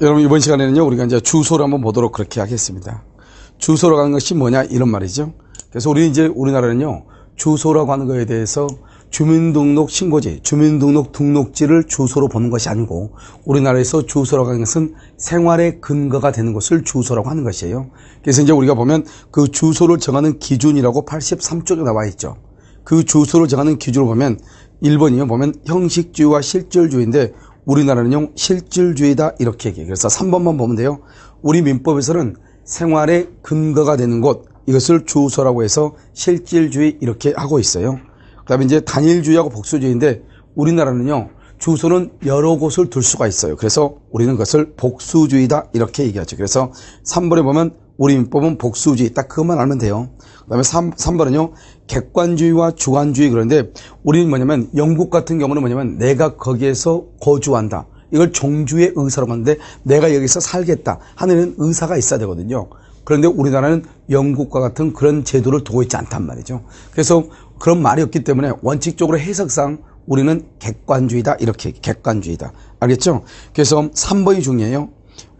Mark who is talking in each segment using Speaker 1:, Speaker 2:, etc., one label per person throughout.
Speaker 1: 여러분 이번 시간에는요 우리가 이제 주소를 한번 보도록 그렇게 하겠습니다. 주소라고 하는 것이 뭐냐 이런 말이죠. 그래서 우리나라는요 주소라고 하는 것에 대해서 주민등록 신고지, 주민등록 등록지를 주소로 보는 것이 아니고 우리나라에서 주소라고 하는 것은 생활의 근거가 되는 것을 주소라고 하는 것이에요. 그래서 이제 우리가 보면 그 주소를 정하는 기준이라고 83쪽에 나와 있죠. 그 주소를 정하는 기준을 보면 1번이요 보면 형식주의와 실질주의인데 우리나라는요 실질주의다 이렇게 얘기해요. 그래서 3번만 보면 돼요. 우리 민법에서는 생활의 근거가 되는 곳 이것을 주소라고 해서 실질주의 이렇게 하고 있어요. 그 다음에 이제 단일주의하고 복수주의인데 우리나라는요 주소는 여러 곳을 둘 수가 있어요. 그래서 우리는 그것을 복수주의다 이렇게 얘기하죠. 그래서 3번에 보면 우리 민법은 복수주의 딱 그것만 알면 돼요. 그 다음에 3번은요 객관주의와 주관주의. 그런데 우리는 뭐냐면 영국 같은 경우는 뭐냐면 내가 거기에서 거주한다 이걸 종주의 의사라고 하는데 내가 여기서 살겠다 하는 의사가 있어야 되거든요. 그런데 우리나라는 영국과 같은 그런 제도를 두고 있지 않단 말이죠. 그래서 그런 말이 없기 때문에 원칙적으로 해석상 우리는 객관주의다 이렇게 객관주의다 알겠죠? 그래서 3번이 중요해요.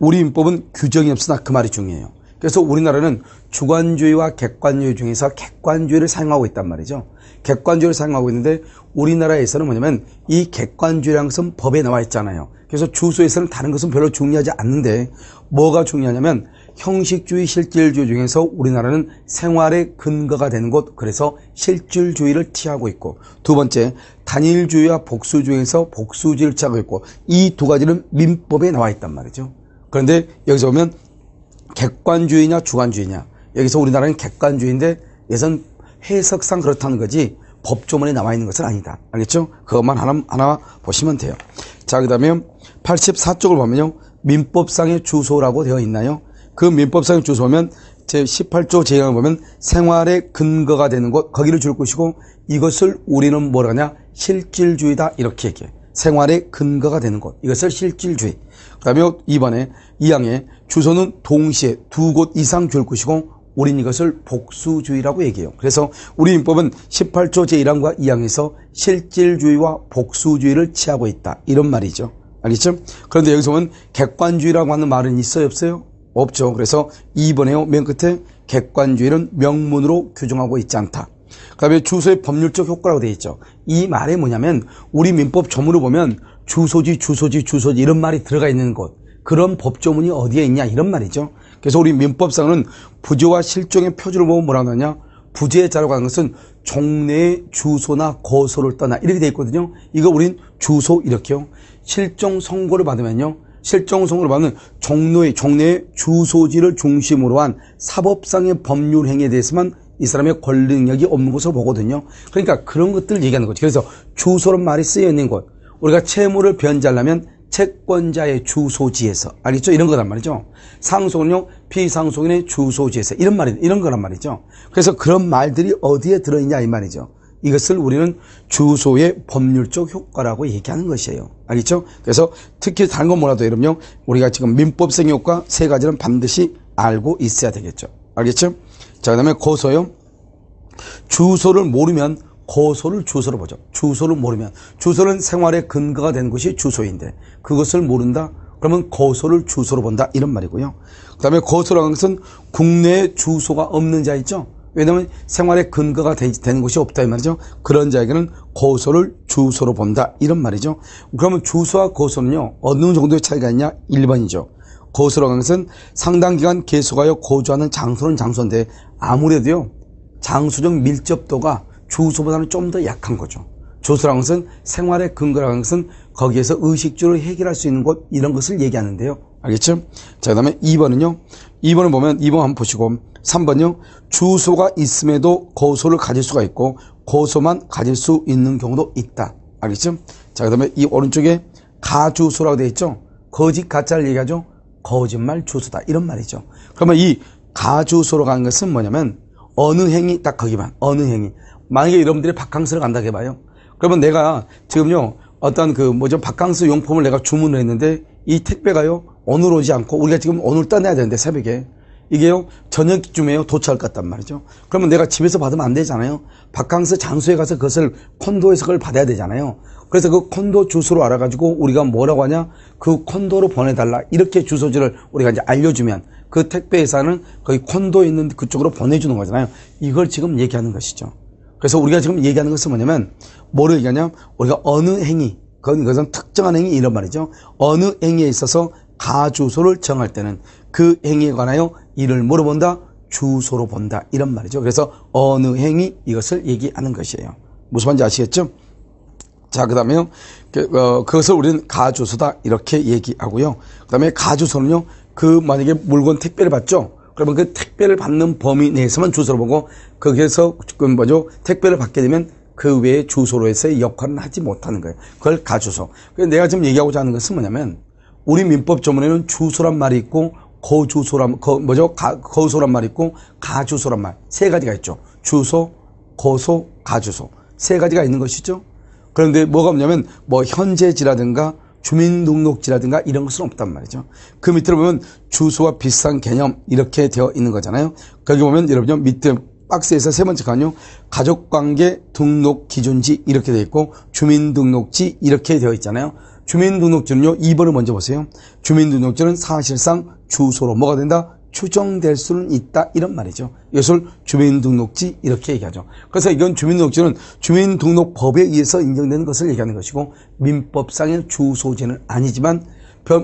Speaker 1: 우리 민법은 규정이 없으나 그 말이 중요해요. 그래서 우리나라는 주관주의와 객관주의 중에서 객관주의를 사용하고 있단 말이죠. 객관주의를 사용하고 있는데 우리나라에서는 뭐냐면 이 객관주의라는 것은 법에 나와 있잖아요. 그래서 주소에서는 다른 것은 별로 중요하지 않는데 뭐가 중요하냐면 형식주의, 실질주의 중에서 우리나라는 생활의 근거가 되는 곳 그래서 실질주의를 취하고 있고 두 번째 단일주의와 복수주의에서 복수주의를 취하고 있고 이 두 가지는 민법에 나와 있단 말이죠. 그런데 여기서 보면 객관주의냐 주관주의냐 여기서 우리나라는 객관주의인데 예선 해석상 그렇다는 거지 법조문에 나와 있는 것은 아니다. 알겠죠? 그것만 하나 보시면 돼요. 자, 그 다음에 84쪽을 보면요 민법상의 주소라고 되어 있나요? 그 민법상의 주소면 제18조 제1항을 보면 생활의 근거가 되는 곳 거기를 줄 것이고 이것을 우리는 뭐라 하냐 실질주의다 이렇게 얘기해. 생활의 근거가 되는 곳 이것을 실질주의. 그 다음에 2번에 2항에 주소는 동시에 두 곳 이상 줄 것이고 우린 이것을 복수주의라고 얘기해요. 그래서 우리 민법은 18조 제1항과 2항에서 실질주의와 복수주의를 취하고 있다 이런 말이죠. 알겠죠? 그런데 여기서 보면 객관주의라고 하는 말은 있어요 없어요? 없죠. 그래서 2번에요 맨 끝에 객관주의는 명문으로 규정하고 있지 않다. 그 다음에 주소의 법률적 효과라고 되어 있죠. 이 말이 뭐냐면 우리 민법 조문을 보면 주소지 이런 말이 들어가 있는 곳 그런 법조문이 어디에 있냐 이런 말이죠. 그래서 우리 민법상은 부재와 실종의 표준을 보면 뭐라고 하냐 부재의 자라고 하는 것은 종래의 주소나 거소를 떠나 이렇게 되어 있거든요. 이거 우린 주소 이렇게요. 실종 선고를 받으면요 실종 선고를 받는 종래의 주소지를 중심으로 한 사법상의 법률 행위에 대해서만 이 사람의 권리 능력이 없는 것으로 보거든요. 그러니까 그런 것들을 얘기하는 거죠. 그래서 주소란 말이 쓰여 있는 곳 우리가 채무를 변제하려면 채권자의 주소지에서 알겠죠? 이런 거란 말이죠. 상속은요 피상속인의 주소지에서 이런 거란 말이죠. 그래서 그런 말들이 어디에 들어있냐 이 말이죠. 이것을 우리는 주소의 법률적 효과라고 얘기하는 것이에요. 알겠죠? 그래서 특히 다른 건 뭐라도 여러분요 우리가 지금 민법상 효과 세 가지는 반드시 알고 있어야 되겠죠. 알겠죠? 자, 그 다음에 고소요. 주소를 모르면 고소를 주소로 보죠. 주소를 모르면 주소는 생활의 근거가 되는 것이 주소인데 그것을 모른다? 그러면 고소를 주소로 본다 이런 말이고요. 그 다음에 고소라는 것은 국내에 주소가 없는 자 있죠. 왜냐하면 생활의 근거가 되는 것이 없다 이 말이죠. 그런 자에게는 고소를 주소로 본다 이런 말이죠. 그러면 주소와 고소는요 어느 정도의 차이가 있냐 1번이죠. 고소라는 것은 상당 기간 계속하여 거주하는 장소는 장소인데 아무래도요 장소적 밀접도가 주소보다는 좀 더 약한 거죠. 주소라는 것은 생활의 근거라는 것은 거기에서 의식주를 해결할 수 있는 곳 이런 것을 얘기하는데요. 알겠죠? 자, 그 다음에 2번은요. 2번을 보면 2번 한번 보시고 3번요. 주소가 있음에도 고소를 가질 수가 있고 고소만 가질 수 있는 경우도 있다. 알겠죠? 자, 그 다음에 이 오른쪽에 가주소라고 되어 있죠? 거짓 가짜를 얘기하죠? 거짓말 주소다 이런 말이죠. 그러면 이 가주소로 가는 것은 뭐냐면 어느 행위 딱 거기만 어느 행위 만약에 여러분들이 바캉스를 간다고 해봐요. 그러면 내가 지금요 어떤 바캉스 용품을 내가 주문을 했는데 이 택배가요 오늘 오지 않고 우리가 지금 오늘 떠나야 되는데 새벽에 이게요 저녁쯤에요 도착할 것 같단 말이죠. 그러면 내가 집에서 받으면 안 되잖아요. 바캉스 장소에 가서 그것을 콘도에서 그걸 받아야 되잖아요. 그래서 그 콘도 주소로 알아가지고 우리가 뭐라고 하냐? 그 콘도로 보내달라. 이렇게 주소지를 우리가 이제 알려주면 그 택배회사는 거기 콘도에 있는 그쪽으로 보내주는 거잖아요. 이걸 지금 얘기하는 것이죠. 그래서 우리가 지금 얘기하는 것은 뭐냐면, 뭐를 얘기하냐? 우리가 어느 행위, 그것은 특정한 행위 이런 말이죠. 어느 행위에 있어서 가주소를 정할 때는 그 행위에 관하여 이를 물어본다, 주소로 본다, 이런 말이죠. 그래서 어느 행위, 이것을 얘기하는 것이에요. 무슨 말인지 아시겠죠? 자, 그 다음에요. 그것을 우리는 가주소다, 이렇게 얘기하고요. 그 다음에 가주소는요, 만약에 물건 택배를 받죠? 그러면 그 택배를 받는 범위 내에서만 주소를 보고, 거기에서, 택배를 받게 되면 그 외에 주소로에서의 역할은 하지 못하는 거예요. 그걸 가주소. 그래서 내가 지금 얘기하고자 하는 것은 뭐냐면, 우리 민법 조문에는 주소란 말이 있고, 거소란 말이 있고, 가주소란 말. 세 가지가 있죠. 주소, 거소, 가주소. 세 가지가 있는 것이죠. 그런데 뭐가 없냐면, 현재지라든가, 주민등록지라든가 이런 것은 없단 말이죠. 그 밑으로 보면 주소와 비슷한 개념 이렇게 되어 있는 거잖아요. 거기 보면 여러분 밑에 박스에서 세 번째 칸요. 가족관계 등록기준지 이렇게 되어 있고 주민등록지 이렇게 되어 있잖아요. 주민등록지는요. 2번을 먼저 보세요. 주민등록지는 사실상 주소로 뭐가 된다? 추정될 수는 있다 이런 말이죠. 이것을 주민등록지 이렇게 얘기하죠. 그래서 이건 주민등록지는 주민등록법에 의해서 인정되는 것을 얘기하는 것이고 민법상의 주소지는 아니지만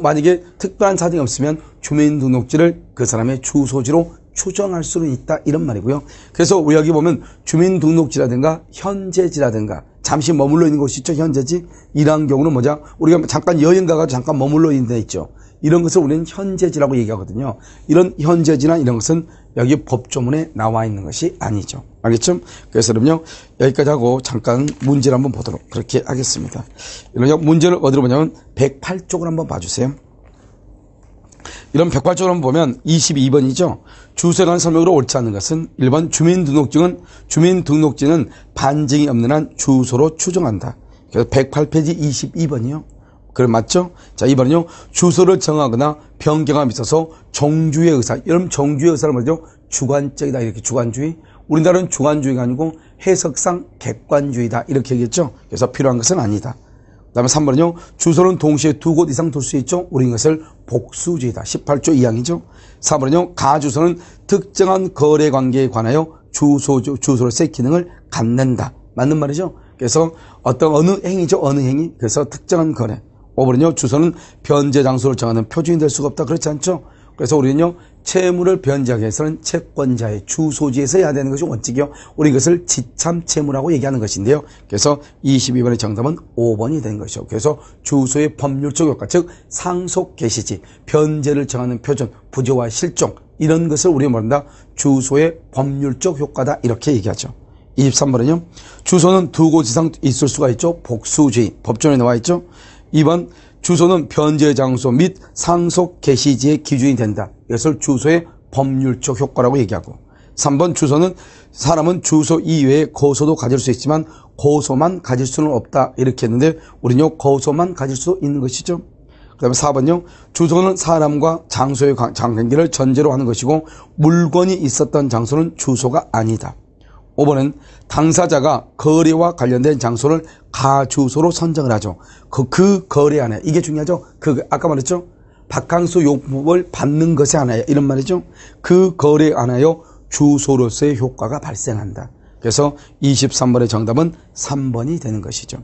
Speaker 1: 만약에 특별한 사정이 없으면 주민등록지를 그 사람의 주소지로 추정할 수는 있다 이런 말이고요. 그래서 우리 여기 보면 주민등록지라든가 현재지라든가 잠시 머물러 있는 곳이 있죠. 현재지 이러한 경우는 뭐냐? 우리가 잠깐 여행 가가지고 잠깐 머물러 있는 데 있죠. 이런 것을 우리는 현재지라고 얘기하거든요. 이런 현재지나 이런 것은 여기 법조문에 나와 있는 것이 아니죠. 알겠죠? 그래서 그럼요, 여기까지 하고 잠깐 문제를 한번 보도록 그렇게 하겠습니다. 이런 문제를 어디로 보냐면 108쪽을 한번 봐주세요. 이런 108쪽을 한번 보면 22번이죠. 주소에 관한 설명으로 옳지 않은 것은 1번 주민등록증은 반증이 없는 한 주소로 추정한다. 그래서 108페이지 22번이요. 그럼 맞죠? 자, 2번은요. 주소를 정하거나 변경함에 있어서 정주의 의사. 여러분 정주의 의사를 뭐죠? 주관적이다. 이렇게 주관주의. 우리나라는 주관주의가 아니고 해석상 객관주의다. 이렇게 얘기했죠? 그래서 필요한 것은 아니다. 그 다음에 3번은요. 주소는 동시에 두 곳 이상 둘 수 있죠? 우리 이것을 복수주의다. 18조 2항이죠. 4번은요. 가주소는 특정한 거래 관계에 관하여 주소로서의 기능을 갖는다. 맞는 말이죠? 그래서 어느 행위죠? 어느 행위? 그래서 특정한 거래. 5번은요. 주소는 변제 장소를 정하는 표준이 될 수가 없다. 그렇지 않죠? 그래서 우리는요. 채무를 변제하기 위해서는 채권자의 주소지에서 해야 되는 것이 원칙이요. 우리 이것을 지참채무라고 얘기하는 것인데요. 그래서 22번의 정답은 5번이 된 것이죠. 그래서 주소의 법률적 효과, 즉 상속 개시지, 변제를 정하는 표준, 부조와 실종 이런 것을 우리가 뭐란다? 주소의 법률적 효과다. 이렇게 얘기하죠. 23번은요. 주소는 두 곳 이상 있을 수가 있죠. 복수주의. 법조문에 나와 있죠. 2번 주소는 변제 장소 및 상속 개시지의 기준이 된다. 이것을 주소의 법률적 효과라고 얘기하고 3번 사람은 주소 이외에 거소도 가질 수 있지만 거소만 가질 수는 없다. 이렇게 했는데 우리는요. 거소만 가질 수 있는 것이죠. 그 다음에 4번요. 주소는 사람과 장소의 관계를 전제로 하는 것이고 물건이 있었던 장소는 주소가 아니다. 5번은 당사자가 거래와 관련된 장소를 가주소로 선정을 하죠. 그 거래 안에 이게 중요하죠. 아까 말했죠. 바캉스 요금을 받는 것이 하나야 이런 말이죠. 그 거래 안하여 주소로서의 효과가 발생한다. 그래서 23번의 정답은 3번이 되는 것이죠.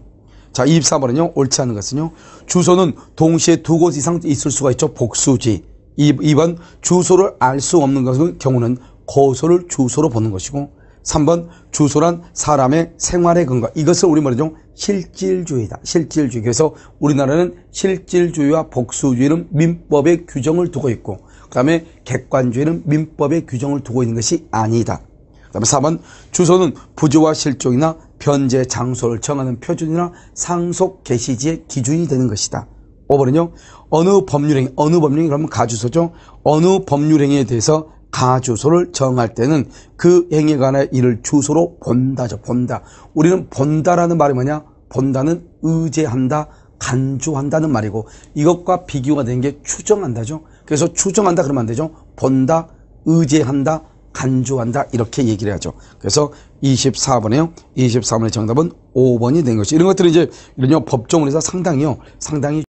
Speaker 1: 자, 24번은요. 옳지 않은 것은요. 주소는 동시에 두 곳 이상 있을 수가 있죠. 복수지. 2번 주소를 알 수 없는 경우는 거소를 주소로 보는 것이고 3번 주소란 사람의 생활의 근거. 이것을 우리 말하죠. 실질주의다. 실질주의. 그래서 우리나라는 실질주의와 복수주의는 민법의 규정을 두고 있고 그 다음에 객관주의는 민법의 규정을 두고 있는 것이 아니다. 그 다음에 4번 주소는 부조와 실종이나 변제 장소를 정하는 표준이나 상속 개시지의 기준이 되는 것이다. 5번은요. 어느 법률행위 그러면 가주소죠. 어느 법률행위에 대해서 가주소를 정할 때는 그 행위에 관해 이를 주소로 본다죠. 본다. 우리는 본다라는 말이 뭐냐? 본다는 의제한다, 간주한다는 말이고 이것과 비교가 되는 게 추정한다죠. 그래서 추정한다 그러면 안 되죠. 본다, 의제한다, 간주한다 이렇게 얘기를 하죠. 그래서 24번에요. 24번의 정답은 5번이 된 것이 이런 것들은 이제 이런 법조문에서 상당히